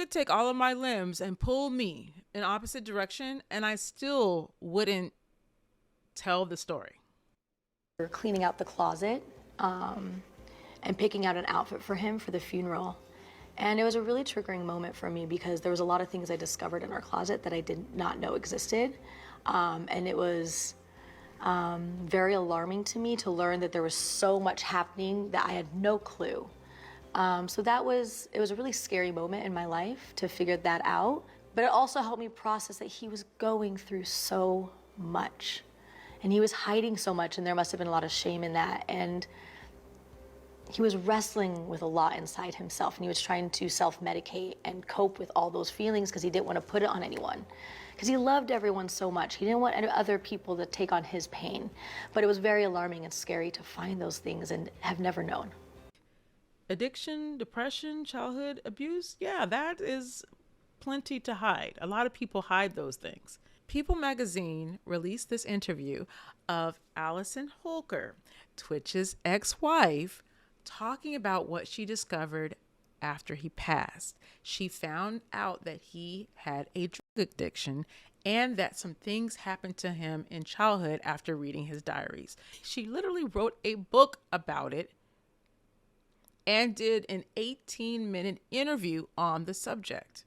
could take all of my limbs and pull me in opposite direction, and I still wouldn't tell the story. We were cleaning out the closet and picking out an outfit for him for the funeral. And it was a really triggering moment for me because there was a lot of things I discovered in our closet that I did not know existed. And it was very alarming to me to learn that there was so much happening that I had no clue. So it was a really scary moment in my life to figure that out. But it also helped me process that he was going through so much. And he was hiding so much, and there must have been a lot of shame in that. And he was wrestling with a lot inside himself, and he was trying to self-medicate and cope with all those feelings because he didn't want to put it on anyone. Because he loved everyone so much. He didn't want other people to take on his pain. But it was very alarming and scary to find those things and have never known. Addiction, depression, childhood abuse, yeah, that is plenty to hide. A lot of people hide those things. People magazine released this interview of Allison Holker, tWitch's ex-wife, talking about what she discovered after he passed. She found out that he had a drug addiction and that some things happened to him in childhood after reading his diaries. She literally wrote a book about it and did an 18-minute interview on the subject.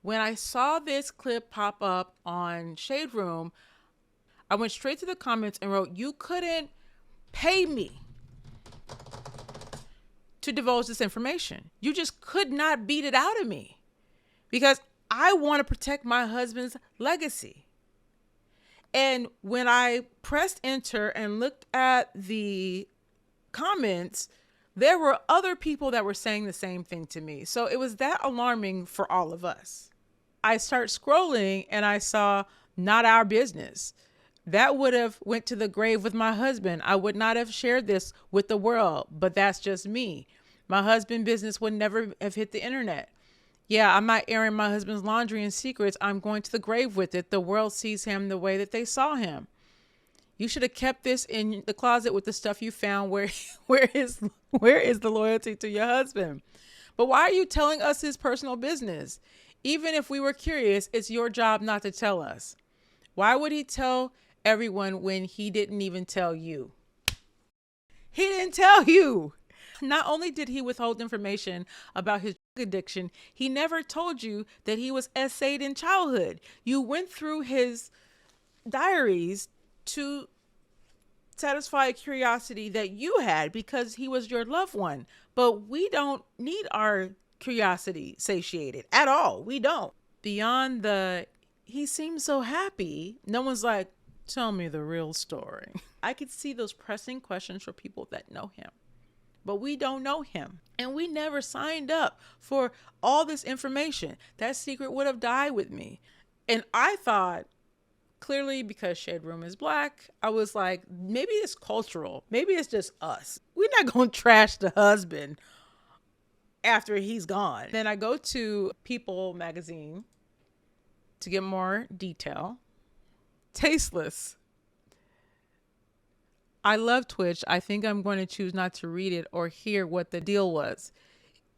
When I saw this clip pop up on Shade Room, I went straight to the comments and wrote, "You couldn't pay me to divulge this information. You just could not beat it out of me because I want to protect my husband's legacy." And when I pressed enter and looked at the comments, there were other people that were saying the same thing to me. So it was that alarming for all of us. I start scrolling and I saw "not our business." That would have went to the grave with my husband. I would not have shared this with the world, but that's just me. My husband's business would never have hit the internet. Yeah, I'm not airing my husband's laundry and secrets. I'm going to the grave with it. The world sees him the way that they saw him. You should have kept this in the closet with the stuff you found. Where is the loyalty to your husband? But why are you telling us his personal business? Even if we were curious, it's your job not to tell us. Why would he tell everyone when he didn't even tell you? He didn't tell you. Not only did he withhold information about his addiction, he never told you that he was essayed in childhood. You went through his diaries to satisfy a curiosity that you had because he was your loved one. But we don't need our curiosity satiated at all. We don't. Beyond he seems so happy, no one's like, "Tell me the real story." I could see those pressing questions for people that know him, but we don't know him. And we never signed up for all this information. That secret would have died with me. And I thought, clearly because Shade Room is Black, I was like, maybe it's cultural. Maybe it's just us. We're not going to trash the husband after he's gone. Then I go to People magazine to get more detail. Tasteless. I love Twitch. I think I'm going to choose not to read it or hear what the deal was.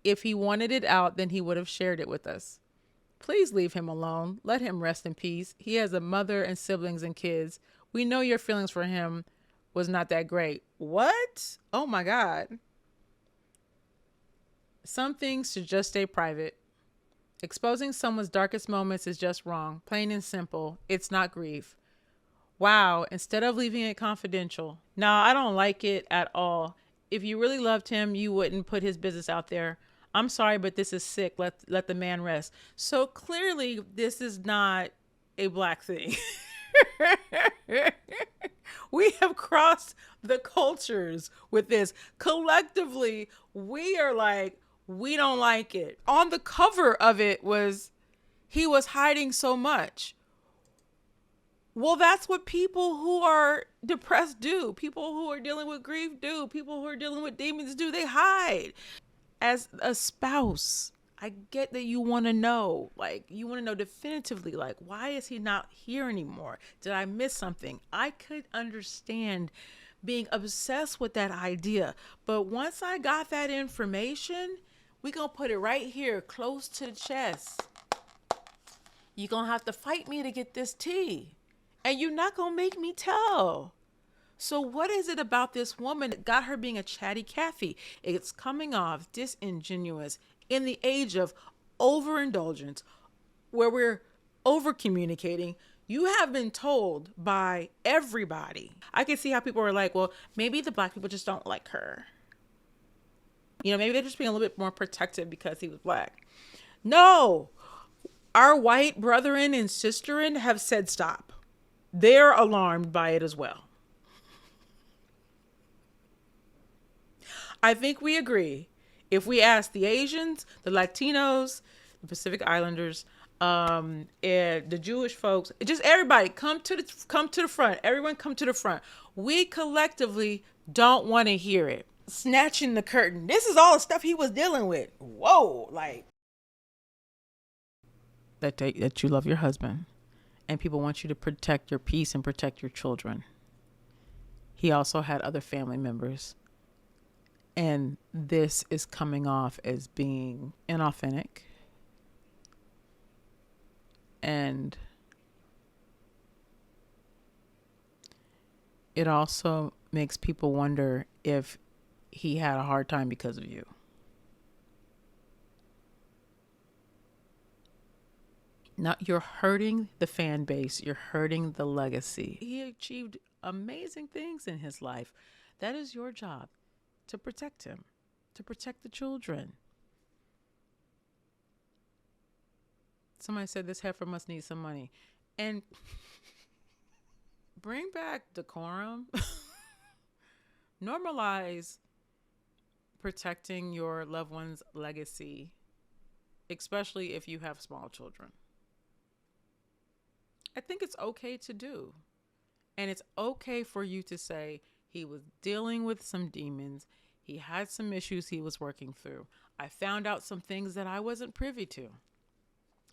If he wanted it out, then he would have shared it with us. Please leave him alone. Let him rest in peace. He has a mother and siblings and kids. We know your feelings for him was not that great. What? Oh my God. Some things should just stay private. Exposing someone's darkest moments is just wrong. Plain and simple. It's not grief. Wow. Instead of leaving it confidential. No, I don't like it at all. If you really loved him, you wouldn't put his business out there. I'm sorry, but this is sick. Let the man rest. So clearly this is not a Black thing. We have crossed the cultures with this. Collectively, we are like, we don't like it. On the cover of it was, he was hiding so much. Well, that's what people who are depressed do. People who are dealing with grief do. People who are dealing with demons do. They hide. As a spouse, I get that you want to know. Like, you want to know definitively, like, why is he not here anymore? Did I miss something? I could understand being obsessed with that idea. But once I got that information, We gonna put it right here, close to the chest. You gonna have to fight me to get this tea. And you're not gonna make me tell. So what is it about this woman that got her being a chatty Cathy? It's coming off disingenuous in the age of overindulgence, where we're over communicating. You have been told by everybody. I can see how people are like, well, maybe the black people just don't like her. You know, maybe they're just being a little bit more protective because he was black. No, our white brethren and sisterin have said stop. They're alarmed by it as well. I think we agree. If we ask the Asians, the Latinos, the Pacific Islanders, and the Jewish folks, just everybody come to the front. Everyone come to the front. We collectively don't want to hear it. Snatching the curtain. This is all the stuff he was dealing with. Whoa, like that you love your husband, and people want you to protect your peace and protect your children. He also had other family members. And this is coming off as being inauthentic. And it also makes people wonder if he had a hard time because of you. Now you're hurting the fan base. You're hurting the legacy. He achieved amazing things in his life. That is your job. To protect him, to protect the children. Somebody said this heifer must need some money. And bring back decorum. Normalize protecting your loved one's legacy, especially if you have small children. I think it's okay to do. And it's okay for you to say, he was dealing with some demons. He had some issues he was working through. I found out some things that I wasn't privy to.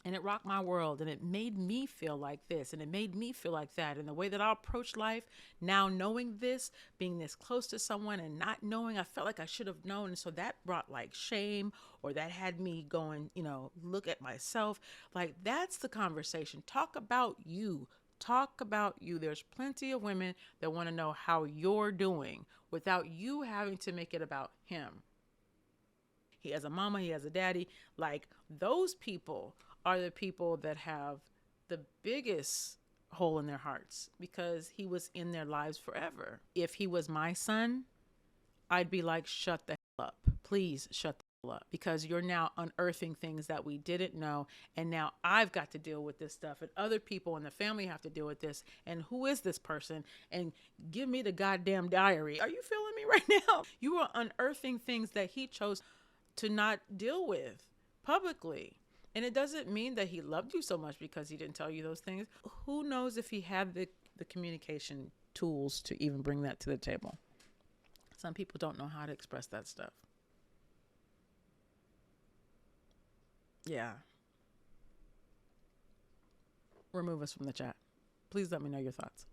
And it rocked my world. And it made me feel like this. And it made me feel like that. And the way that I approach life, now knowing this, being this close to someone and not knowing, I felt like I should have known. And so that brought like shame, or that had me going, look at myself. Like, that's the conversation. Talk about you. Talk about you. There's plenty of women that want to know how you're doing without you having to make it about him. He has a mama, he has a daddy. Like, those people are the people that have the biggest hole in their hearts because he was in their lives forever. If he was my son, I'd be like, shut the hell up. Please shut the hell up, because you're now unearthing things that we didn't know. And now I've got to deal with this stuff, and other people in the family have to deal with this. And who is this person? And give me the goddamn diary. Are you feeling me right now? You are unearthing things that he chose to not deal with publicly. And it doesn't mean that he loved you so much because he didn't tell you those things. Who knows if he had the communication tools to even bring that to the table. Some people don't know how to express that stuff. Yeah. Remove us from the chat. Please let me know your thoughts.